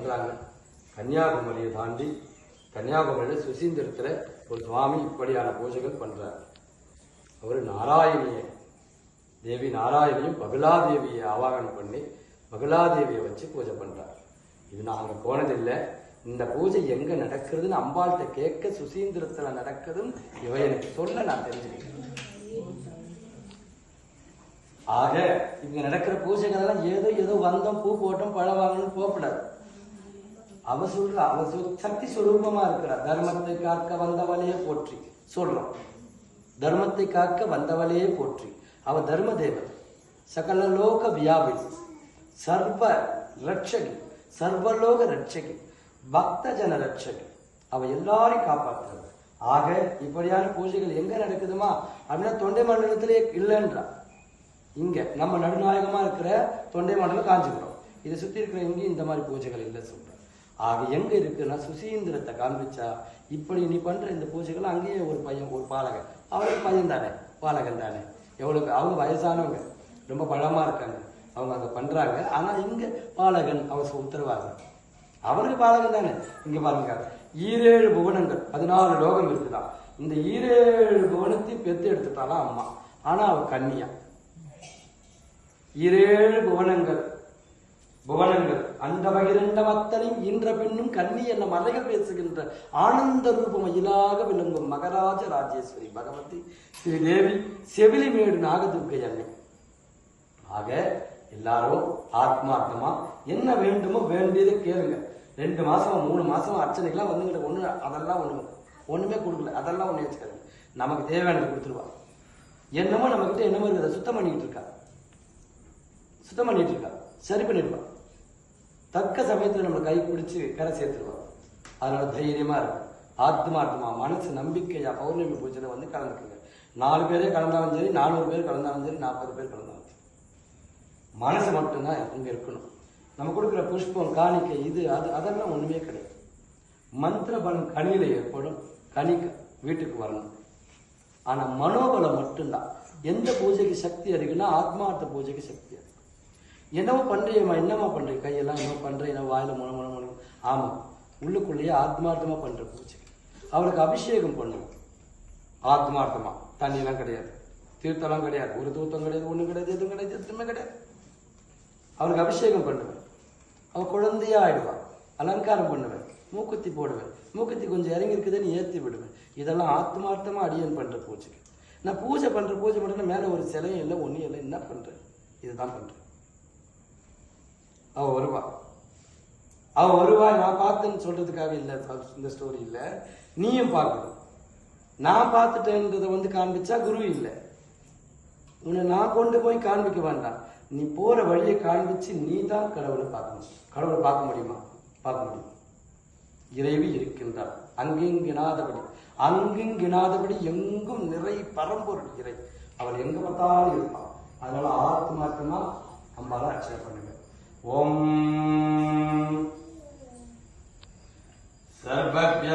சொல்றாங்க. கன்னியாகுமரியை தாண்டி கன்னியாகுமரியில் சுசீந்திரத்தில் ஒரு சுவாமி இப்படியான பூஜைகள் பண்றார். அவர் நாராயணியை தேவி நாராயணியும் பகலாதேவியை ஆவாகனம் பண்ணி பகலாதேவியை வச்சு பூஜை பண்றார். இது நாங்க போனதில்லை. இந்த பூஜை எங்க நடக்கிறதுன்னு அம்பாள்கிட்ட கேட்க சுசீந்திரத்துல நடக்குதுன்னு இவ எனக்கு சொல்ல நான் தெரிஞ்சுக்கிட்டேன். ஆக இங்க நடக்கிற பூஜைகள் எல்லாம் ஏதோ வந்தோம் பூ போட்டோம் பழம் வாங்கணும் போகக்கூடாது. அவ சக்தி சுரூபமா இருக்கிறார். தர்மத்தை காக்க வந்தவளையே போற்றி சொல்றோம். தர்மத்தை காக்க வந்தவளையே போற்றி. அவ தர்ம தேவன், சகல லோக வியாபினி, சர்வ ரட்சகி, சர்வலோக ரட்சகி, பக்த ஜன ரட்சகி. அவ எல்லாரையும் காப்பாற்றுறது. ஆக இப்படியான பூஜைகள் எங்க நடக்குதுமா அப்படின்னா தொண்டை மண்டலத்திலே இல்லைன்றா. இங்க நம்ம நடுநாயகமா இருக்கிற தொண்டை மண்டலம் காஞ்சிபுரம், இதை சுத்தி இருக்கிற இங்கேயும் இந்த மாதிரி பூஜைகள் இல்லை சொல்ற. ஆக எங்க இருக்குன்னா சுசீந்திரத்தை காண்பிச்சா இப்படி நீ பண்ற இந்த பூஜைகள் அங்கேயே ஒரு பையன் ஒரு பாலகன், அவருக்கு பையன் தானே பாலகன் தானே, எவ்வளவு அவங்க வயசானவங்க ரொம்ப பழமா இருக்காங்க, அவங்க அங்க பண்றாங்க. ஆனா இங்க பாலகன் அவர் உத்தரவாதம், அவருக்கு பாலகன் தானே. இங்க பாருங்க 7 புவனங்கள் 14 லோகம் இருக்குதான். இந்த 7 புவனத்தை பெத்து எடுத்துட்டாலாம் அம்மா. ஆனா அவ கன்னியா. 7 புவனங்கள் அந்த பகிரண்டம் அத்தனையும் இன்ற பெண்ணும் கன்னி என்ற மலைகள் பேசுகின்ற ஆனந்த ரூபமயிலாக விளங்கும் மகராஜ ராஜேஸ்வரி பகவதி ஸ்ரீதேவி செவிலிமேடு நாகதுர்க்கை அன்னை. ஆக எல்லாரும் ஆத்மார்த்தமா என்ன வேண்டுமோ வேண்டியதை கேளுங்க. 2 மாசம் 3 மாசம் அர்ச்சனைக்கெல்லாம் வந்துங்கிட்ட ஒண்ணு அதெல்லாம் ஒண்ணுமே கொடுக்கல, அதெல்லாம் ஒண்ணு வச்சுக்காது. நமக்கு தேவையானது கொடுத்துருவா. என்னமோ நம்ம கிட்ட என்னமோ இருக்கிறத சுத்தம் பண்ணிட்டு இருக்கா, சரி பண்ணிடுவா. தக்க சமயத்துல நம்ம கை பிடிச்சு கரை சேர்த்துருவா. அதனால தைரியமா இருக்கும். ஆத்மார்த்தமா மனசு நம்பிக்கையா பௌர்ணமி பூஜையில வந்து கலந்துக்குங்க. 4 பேரே கலந்தாலும் சரி, 400 பேர் கலந்தாலும் சரி, 40 பேர் கலந்தாலும் சரி, மனசு மட்டும்தான் இங்க இருக்கணும். நம்ம கொடுக்குற புஷ்பம் காணிக்கை இது அதெல்லாம் ஒண்ணுமே கிடையாது. மந்திர பலம் கனியில ஏற்படும், கனிக்க வீட்டுக்கு வரணும். ஆனா மனோபலம் மட்டும்தான். எந்த பூஜைக்கு சக்தி இருக்குன்னா ஆத்மார்த்த பூஜைக்கு சக்தி இருக்கு. என்னவோ பண்றியம்மா, என்னம்மா பண்றீங்க, கையெல்லாம் என்ன பண்றேன், என்ன வாயில முன ஆமா, உள்ளுக்குள்ளேயே ஆத்மார்த்தமா பண்ற பூஜை. அவளுக்கு அபிஷேகம் பண்ணுவோம் ஆத்மார்த்தமா. தண்ணியெல்லாம் கிடையாது, தீர்த்தம்லாம் கிடையாது, ஒரு தூத்தம் கிடையாது, ஒண்ணு கிடையாது, எதுவும் கிடையாது, எதுவுமே கிடையாது. அவளுக்கு அபிஷேகம் பண்ணுவேன். அவ குழந்தையா ஆயிடுவான். அலங்காரம் பண்ணுவேன், மூக்குத்தி போடுவேன், மூக்குத்தி கொஞ்சம் இறங்கி இருக்குதுன்னு ஏற்றி விடுவேன். இதெல்லாம் ஆத்மார்த்தமா அடியன் பண்ற பூஜை. நான் பூஜை பண்ற பூஜை மட்டும் மேல ஒரு சிலையும் இல்லை, ஒன்னும் இல்லை. என்ன பண்றேன், இதுதான் பண்றேன். அவ வருவா நான் பார்த்தேன்னு சொல்றதுக்காக இல்லை இந்த ஸ்டோரி இல்லை. நீயும் பார்க்கணும். நான் பார்த்துட்டேன்றதை காண்பிச்சா குரு இல்லை. உன்னை நான் கொண்டு போய் காண்பிக்க வேண்டாம். நீ போற வழியை காண்பிச்சு நீ தான் கடவுளை பார்க்கணும். கடவுளை பார்க்க முடியுமா? பார்க்க முடியும். இறைவி இருக்கின்றார் அங்கிங்கினாதபடி எங்கும் நிறை பரம்பொருள் இறை. அவள் எங்க பார்த்தாலும் இருப்பான். அதனால ஆத்மார்த்தமா அம்பால அர்ச்சனை பண்ணுங்க. ஓம் சர்வஜ்ஞ